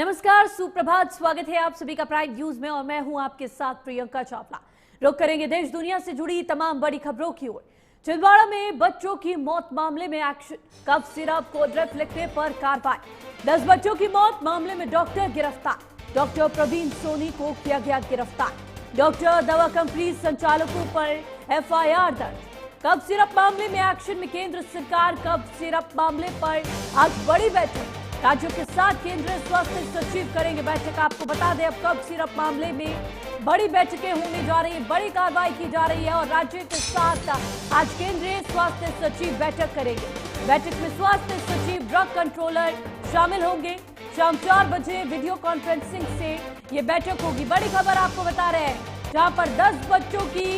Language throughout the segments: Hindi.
नमस्कार, सुप्रभात। स्वागत है आप सभी का प्राइम न्यूज में और मैं हूं आपके साथ प्रियंका चोपड़ा। रुक करेंगे देश दुनिया से जुड़ी तमाम बड़ी खबरों की ओर। छिंदवाड़ा में बच्चों की मौत मामले में एक्शन, कफ सिरप को ड्रिप लिखने पर कार्रवाई। 10 बच्चों की मौत मामले में डॉक्टर गिरफ्तार। डॉक्टर प्रवीण सोनी को किया गया गिरफ्तार। डॉक्टर दवा कंपनी संचालकों पर FIR दर्ज। कफ सिरप मामले में एक्शन में केंद्र सरकार। कफ सिरप मामले पर आज बड़ी बैठक, राज्यों के साथ केंद्रीय स्वास्थ्य सचिव करेंगे बैठक। आपको बता दें, अब कफ सिरप मामले में बड़ी बैठकें होने जा रही है, बड़ी कार्रवाई की जा रही है और राज्यों के साथ आज केंद्रीय स्वास्थ्य सचिव बैठक करेंगे। बैठक में स्वास्थ्य सचिव, ड्रग कंट्रोलर शामिल होंगे। शाम 4 बजे वीडियो कॉन्फ्रेंसिंग से ये बैठक होगी। बड़ी खबर आपको बता रहे हैं, जहां पर 10 बच्चों की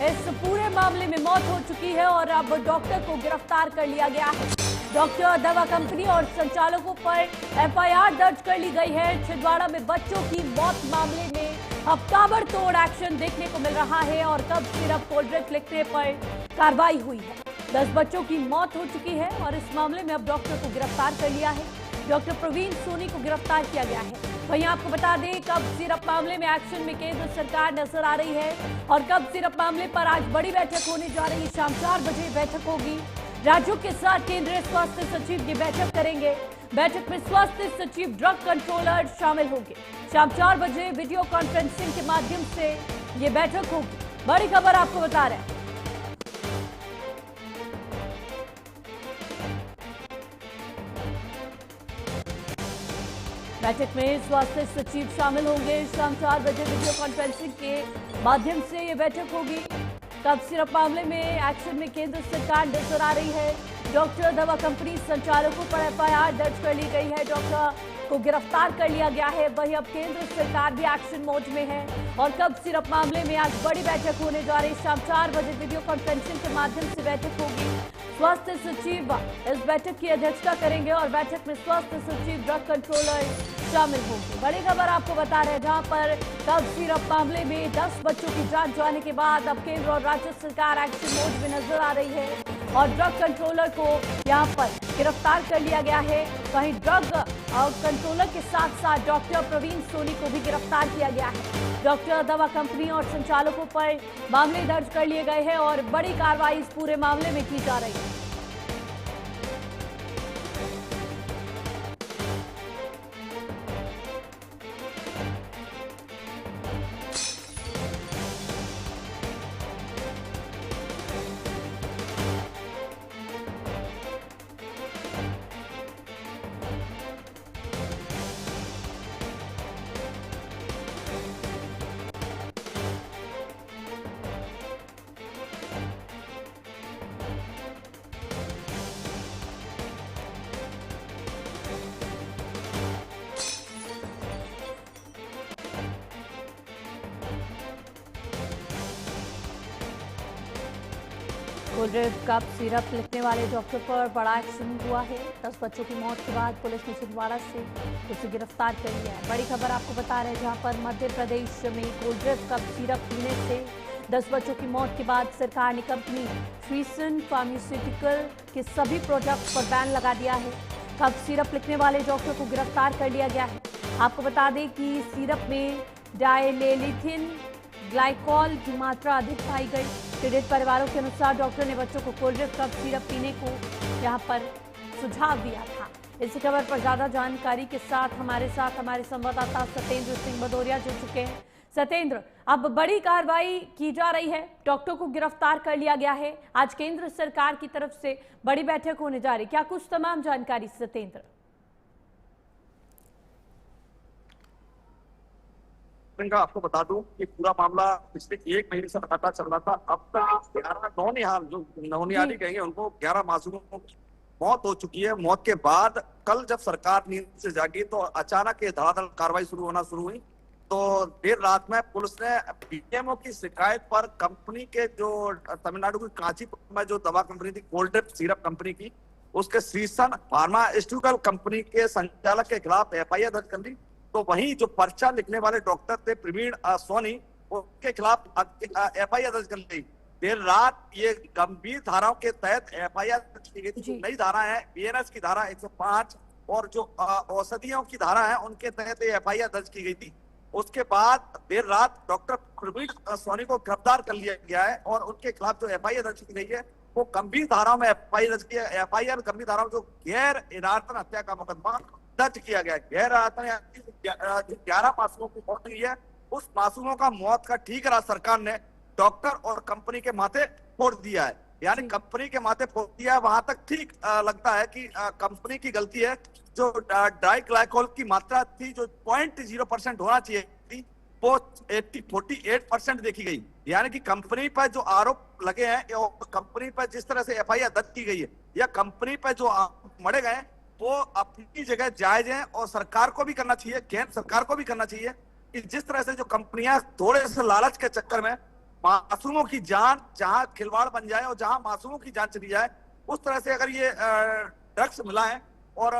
इस पूरे मामले में मौत हो चुकी है और अब डॉक्टर को गिरफ्तार कर लिया गया है। डॉक्टर, दवा कंपनी और संचालकों पर FIR दर्ज कर ली गई है। छिंदवाड़ा में बच्चों की मौत मामले में अब ताबड़तोड़ एक्शन देखने को मिल रहा है और कफ सिरप कोल्ड ड्रिंक लिखने पर कार्रवाई हुई है। 10 बच्चों की मौत हो चुकी है और इस मामले में अब डॉक्टर को गिरफ्तार कर लिया है। डॉक्टर प्रवीण सोनी को गिरफ्तार किया गया है। वहीं आपको बता दें, कफ सिरप मामले में एक्शन में केंद्र सरकार नजर आ रही है और कफ सिरप मामले पर आज बड़ी बैठक होने जा रही है। शाम 4 बजे बैठक होगी। राज्यों के साथ केंद्रीय स्वास्थ्य सचिव की बैठक करेंगे। बैठक में स्वास्थ्य सचिव, ड्रग कंट्रोलर शामिल होंगे। शाम 4 बजे वीडियो कॉन्फ्रेंसिंग के माध्यम से ये बैठक होगी। बड़ी खबर आपको बता रहे हैं। बैठक में स्वास्थ्य सचिव शामिल होंगे। शाम 4 बजे वीडियो कॉन्फ्रेंसिंग के माध्यम से ये बैठक होगी। कफ सिरप मामले में एक्शन में केंद्र सरकार नजर आ रही है। डॉक्टर, दवा कंपनी संचालकों पर FIR दर्ज कर ली गई है। डॉक्टर को गिरफ्तार कर लिया गया है। वहीं अब केंद्र सरकार भी एक्शन मोड में है और कफ सिरप मामले में आज बड़ी बैठक होने जा रही है। शाम 4 बजे वीडियो कॉन्फ्रेंसिंग के माध्यम से बैठक होगी। स्वास्थ्य सचिव इस बैठक की अध्यक्षता करेंगे और बैठक में स्वास्थ्य सचिव, ड्रग कंट्रोलर शामिल होंगे। बड़ी खबर आपको बता रहे हैं, जहां पर कफ सिरप मामले में 10 बच्चों की जान जाने के बाद अब केंद्र और राज्य सरकार एक्शन मोड में नजर आ रही है और ड्रग कंट्रोलर को यहां पर गिरफ्तार कर लिया गया है। वहीं ड्रग कंट्रोलर के साथ साथ डॉक्टर प्रवीण सोनी को भी गिरफ्तार किया गया है। डॉक्टर, दवा कंपनी और संचालकों पर मामले दर्ज कर लिए गए हैं और बड़ी कार्रवाई इस पूरे मामले में की जा रही है। कोल्ड ड्रिंक, कफ सिरप लिखने वाले डॉक्टर पर बड़ा एक्शन हुआ है। 10 बच्चों की मौत के बाद पुलिस ने छिंदवाड़ा से उसे गिरफ्तार कर लिया है। बड़ी खबर आपको बता रहे हैं, जहां पर मध्य प्रदेश में कोल्ड ड्रिंक, कफ सिरप पीने से 10 बच्चों की मौत के बाद सरकार ने कंपनी श्रीसन फार्मास्यूटिकल के सभी प्रोडक्ट्स पर बैन लगा दिया है। कफ सिरप लिखने वाले डॉक्टर को गिरफ्तार कर लिया गया है। आपको बता दें कि सिरप में डायलेलिथिन ग्लाइकॉल की मात्रा अधिक पाई गई। पीड़ित परिवारों के अनुसार डॉक्टर ने बच्चों को कोल्ड ड्रिंक, कफ सिरप पीने को यहां पर सुझाव दिया था। इसी खबर पर ज्यादा जानकारी के साथ हमारे संवाददाता सत्येंद्र सिंह भदौरिया जुड़ चुके हैं। सत्येंद्र, अब बड़ी कार्रवाई की जा रही है, डॉक्टर को गिरफ्तार कर लिया गया है। आज केंद्र सरकार की तरफ से बड़ी बैठक होने जा रही, क्या कुछ तमाम जानकारी सत्येंद्र? आपको बता दूं कि पूरा मामला पिछले 1 महीने से लगातार चल रहा था। अब तक 11 नौनिहाल जो नौनिहाली कहेंगे उनको 11 मासूमों की मौत हो चुकी है। मौत के बाद कल जब सरकार नींद से जागी तो अचानक ये धड़ाधड़ कार्रवाई शुरू हुई। तो देर रात में पुलिस ने PMO की शिकायत पर कंपनी के जो तमिलनाडु की कांचीपुरम में जो दवा कंपनी थी, कोल्ड ड्रिप सिरप कंपनी की, उसके श्रीसन फार्मास्यूटिकल कंपनी के संचालक के खिलाफ FIR दर्ज कर ली। तो वहीं जो पर्चा लिखने वाले डॉक्टर थे प्रवीण सोनी, उनके खिलाफ FIR दर्ज कर ली। देर रात ये गंभीर धाराओं के तहत FIR दर्ज की गई थी। नई धारा है BNS की धारा 105, और जो औषधियों की धारा है उनके तहत एफआईआर दर्ज की गई थी। उसके बाद देर रात डॉक्टर प्रवीण सोनी को गिरफ्तार कर लिया गया है और उनके खिलाफ जो एफआईआर दर्ज की गई है वो गंभीर धाराओं में एफआईआर दर्ज किया। एफआईआर गंभीर धाराओं जो गैर इरादतन हत्या का मुकदमा दर्ज किया गया है। गैर इरादतन 11 मासूमों की मौत हुई है, उस मासूमों का मौत का ठीकरा सरकार ने डॉक्टर और कंपनी के माथे फोड़ दिया है। यानी कंपनी के माथे फोड़ दिया है, वहां तक ठीक लगता है कि कंपनी की गलती है। जो डाइग्लाइकोल की मात्रा थी जो 0.0% होना चाहिए थी वो 48% देखी गई। यानी कि कंपनी पर जो आरोप लगे हैं और कंपनी पर जिस तरह से एफआईआर दर्ज की गई है या कंपनी पर जो मरे गए वो अपनी जगह जायज है और सरकार को भी करना चाहिए, केंद्र सरकार को भी करना चाहिए कि जिस तरह से जो कंपनियां थोड़े से लालच के चक्कर में मासूमों की जान जहां खिलवाड़ बन जाए और जहां मासूमों की जान चली जाए, उस तरह से अगर ये ड्रग्स मिला है और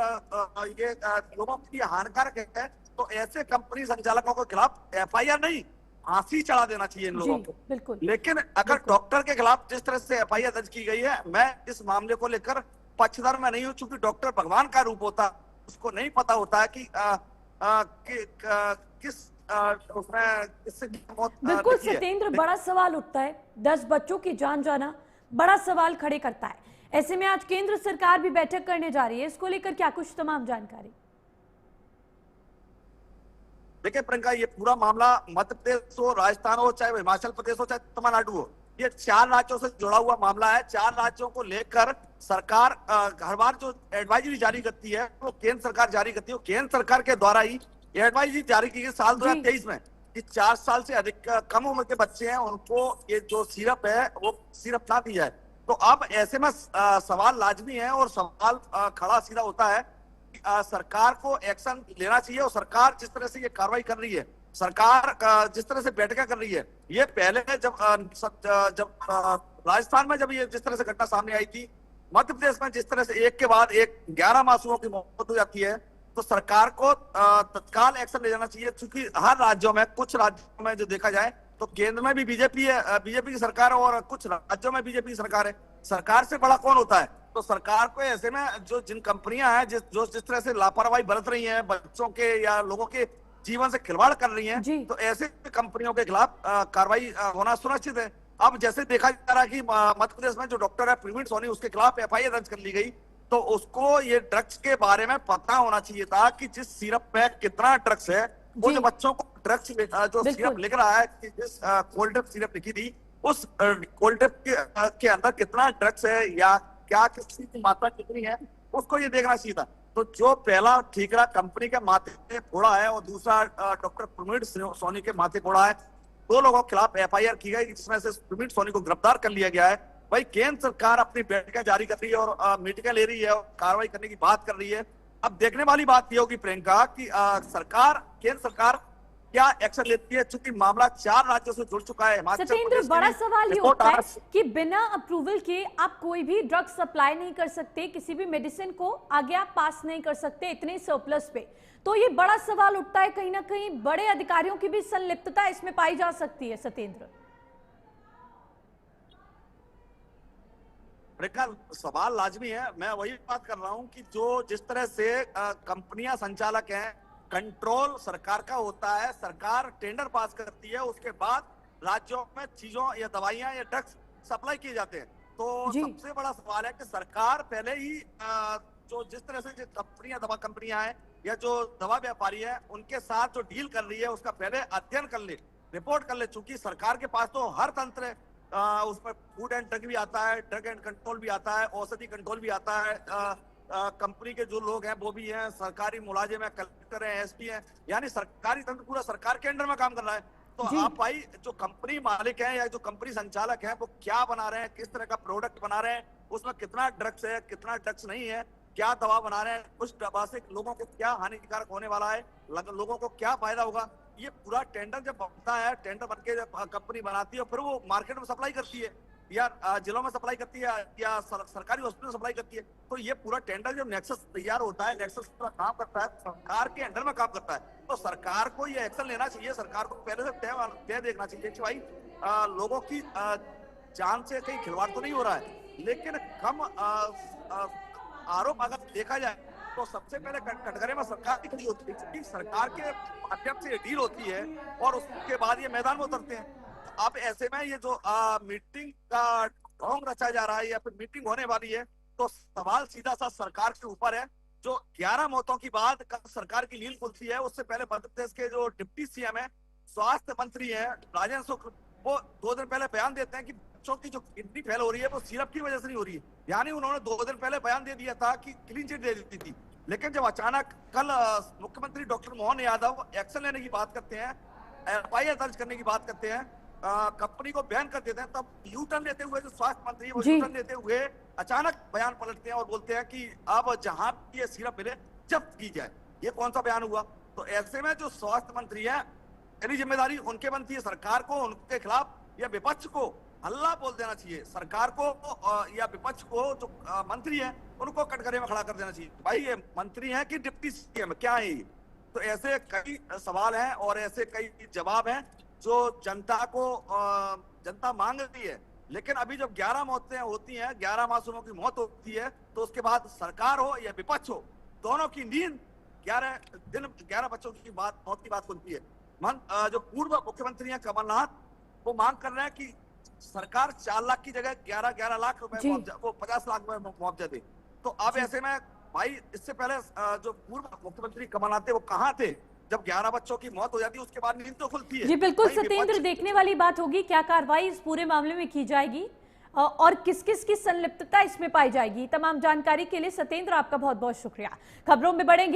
ये लोगों के लिए हानिकारक है तो ऐसे कंपनी संचालकों के खिलाफ एफआईआर नहीं फांसी चढ़ा देना चाहिए इन लोगों को। बिल्कुल। लेकिन अगर डॉक्टर के खिलाफ जिस तरह से एफआईआर दर्ज की गई है, मैं इस मामले को लेकर पक्षधर में नहीं हूं, चूंकि डॉक्टर भगवान का रूप होता, उसको नहीं पता होता है कि किस उसमें किससे मौत बिल्कुल सत्येंद्र, बड़ा सवाल उठता है, 10 बच्चों की जान जाना बड़ा सवाल खड़े करता है। ऐसे में आज केंद्र सरकार भी बैठक करने जा रही है, इसको लेकर क्या कुछ तमाम जानकारी? देखिए प्रियंका, ये पूरा मामला मध्य प्रदेश हो, राजस्थान हो, चाहे हिमाचल प्रदेश हो, चाहे तमिलनाडु हो, ये 4 राज्यों से जुड़ा हुआ मामला है। 4 राज्यों को लेकर सरकार हर बार जो एडवाइजरी जारी करती है वो केंद्र सरकार जारी करती है। केंद्र सरकार के द्वारा ही एडवाइजरी जारी की गई साल 2023 में कि 4 साल से अधिक कम उम्र के बच्चे हैं उनको ये जो सिरप है वो सिरप ना दी जाए। तो अब ऐसे में सवाल लाजमी है और सवाल खड़ा सीधा होता है कि सरकार को एक्शन लेना चाहिए। और सरकार जिस तरह से ये कार्रवाई कर रही है, सरकार जिस तरह से बैठकें कर रही है, ये पहले जब राजस्थान में जब ये जिस तरह से घटना सामने आई थी, मध्य प्रदेश में जिस तरह से एक के बाद एक 11 मासूमों की मौत हो जाती है, तो सरकार को तत्काल एक्शन ले जाना चाहिए। क्योंकि हर राज्यों में, कुछ राज्यों में जो देखा जाए तो केंद्र में भी बीजेपी है, बीजेपी की सरकार है और कुछ राज्यों में बीजेपी की सरकार है। सरकार से बड़ा कौन होता है? तो सरकार को ऐसे में जो जिन कंपनियां हैं जिस तरह से लापरवाही बरत रही हैं, बच्चों के या लोगों के जीवन से खिलवाड़ कर रही हैं, तो ऐसे कंपनियों के खिलाफ कार्रवाई होना सुनिश्चित है। अब जैसे देखा जा रहा है कि मध्य प्रदेश में जो डॉक्टर है प्रवीण सोनी, उसके खिलाफ एफआईआर दर्ज कर ली गई, तो उसको ये ड्रग्स के बारे में पता होना चाहिए था कि जिस सिरप में कितना ड्रग्स है। वो जो बच्चों को ड्रग्स जो सिरप लिख रहा है कि जिस कोल्ड ड्रिप सिरप लिखी थी, उस कोल्ड ड्रिप के अंदर कितना ड्रग्स है या क्या किसी की मात्रा कितनी है, उसको ये देखना चाहिए था। तो जो पहला ठीकरा कंपनी के माथे फोड़ा है और दूसरा डॉक्टर प्रवीण सोनी के माथे फोड़ा है, 2 लोगों के खिलाफ एफआईआर की गई जिसमें से प्रवीण सोनी को गिरफ्तार कर लिया गया है। भाई केंद्र सरकार अपनी बैठकें जारी कर रही है और मीटिंगें ले रही है और कार्रवाई करने की बात कर रही है। अब देखने वाली बात यह होगी प्रियंका कि केंद्र सरकार क्या एक्शन लेती है, चूंकि मामला 4 राज्यों से जुड़ चुका है। सत्येंद्र, बड़ा सवाल ये उठता है कि बिना अप्रूवल के आप कोई भी ड्रग सप्लाई नहीं कर सकते, किसी भी मेडिसिन को आगे आप पास नहीं कर सकते इतने सरप्लस पे। तो ये बड़ा सवाल उठता है, कहीं ना कहीं बड़े अधिकारियों की भी संलिप्तता इसमें पाई जा सकती है। सत्येंद्र, सवाल लाजमी है। मैं वही बात कर रहा हूं कि जो जिस तरह से कंपनियां संचालक हैं, कंट्रोल सरकार का होता है, सरकार टेंडर पास करती है, उसके बाद राज्यों में चीजों या दवाइयां या ड्रग्स सप्लाई किए जाते हैं। तो सबसे बड़ा सवाल है कि सरकार पहले ही जो जिस तरह से कंपनियां, दवा कंपनियां हैं या जो दवा व्यापारी है, उनके साथ जो डील कर रही है उसका पहले अध्ययन कर ले, रिपोर्ट कर ले। चूंकि सरकार के पास तो हर तंत्र है, उसमें फूड एंड ड्रग भी आता है, ड्रग एंड कंट्रोल भी आता है, औषधि कंट्रोल भी आता है, कंपनी के जो लोग हैं वो भी हैं, सरकारी मुलाजिम है, कलेक्टर है, एसपी है, यानी सरकारी तंत्र पूरा सरकार के अंडर में काम कर रहा है। तो आप भाई जो कंपनी मालिक हैं या जो कंपनी संचालक हैं वो क्या बना रहे हैं, किस तरह का प्रोडक्ट बना रहे हैं, उसमें कितना ड्रग्स है, कितना ड्रग्स नहीं है, क्या दवा बना रहे हैं, उस दवा से लोगों को क्या हानिकारक होने वाला है, लोगों को क्या फायदा होगा, ये पूरा टेंडर जब बनता है, टेंडर बन के जब कंपनी बनाती है फिर वो मार्केट में सप्लाई करती है या जिलों में सप्लाई करती है या सरकारी हॉस्पिटल में सप्लाई करती है। तो ये पूरा टेंडर जब नेक्सस तैयार होता है, नेक्सस पूरा काम करता है, सरकार के अंडर में काम करता है, तो सरकार को ये एक्शन लेना चाहिए। सरकार को पहले से तय देखना चाहिए कि भाई लोगों की जान से कहीं खिलवाड़ तो नहीं हो रहा है, लेकिन कम आरोप अगर देखा जाए तो सबसे पहले कटघरे में सरकार की खड़ी होती है, क्योंकि सरकार के माध्यम से ये डील होती है और उसके बाद ये मैदान में उतरते हैं। तो अब ऐसे में ये जो मीटिंग का ढोंग रचा जा रहा है या फिर मीटिंग होने वाली है, तो सवाल सीधा सा सरकार के ऊपर है। जो 11 मौतों की बाद सरकार की नींद खुलती है, उससे पहले मध्य प्रदेश के जो डिप्टी सीएम है, स्वास्थ्य मंत्री है राजेंद्र शुक्ल, वो 2 दिन पहले बयान देते हैं कि बच्चों की जो किडनी फेल हो रही है वो सिरप की वजह से नहीं हो रही है। यानी उन्होंने 2 दिन पहले बयान दे दिया था कि क्लीन चिट दे दी थी, लेकिन जब अचानक कल मुख्यमंत्री डॉक्टर मोहन यादव एक्शन लेने की बात करते हैं, एफआईआर दर्ज करने की बात करते हैं, कंपनी को बैन कर देते हैं, तब यू टर्न लेते हुए जो स्वास्थ्य मंत्री है वो यू टर्न लेते हुए अचानक बयान पलटते हैं और बोलते हैं कि अब जहां ये सिरप मिले जब्त की जाए। ये कौन सा बयान हुआ? तो ऐसे में जो स्वास्थ्य मंत्री है, पहली जिम्मेदारी उनके बनती है, सरकार को उनके खिलाफ या विपक्ष को हल्ला बोल देना चाहिए। सरकार को या विपक्ष को जो मंत्री है उनको कटघरे में खड़ा कर देना चाहिए। भाई ये मंत्री है कि डिप्टी सीएम, क्या है ये? तो ऐसे कई सवाल हैं और ऐसे कई जवाब हैं जो जनता मांग रही है। लेकिन अभी जब 11 मौतें होती हैं, 11 मासूमों की मौत होती है, तो उसके बाद सरकार हो या विपक्ष हो, दोनों की नींद 11 बच्चों की मौत की बात खुलती है। जो पूर्व मुख्यमंत्री हैं कमलनाथ, वो मांग कर रहे हैं कि सरकार 4 लाख की जगह 11 लाख रुपए वो 50 लाख रुपए मुआवजा दे। तो अब ऐसे में भाई, इससे पहले जो पूर्व मुख्यमंत्री कमलनाथ थे वो कहाँ थे जब 11 बच्चों की मौत हो जाती है? उसके बाद नींद तो खुलती है। जी बिल्कुल सत्येंद्र, देखने वाली बात होगी क्या कार्रवाई इस पूरे मामले में की जाएगी और किस किस की संलिप्तता इसमें पाई जाएगी। तमाम जानकारी के लिए सत्येंद्र आपका बहुत बहुत शुक्रिया। खबरों में बढ़ेंगे।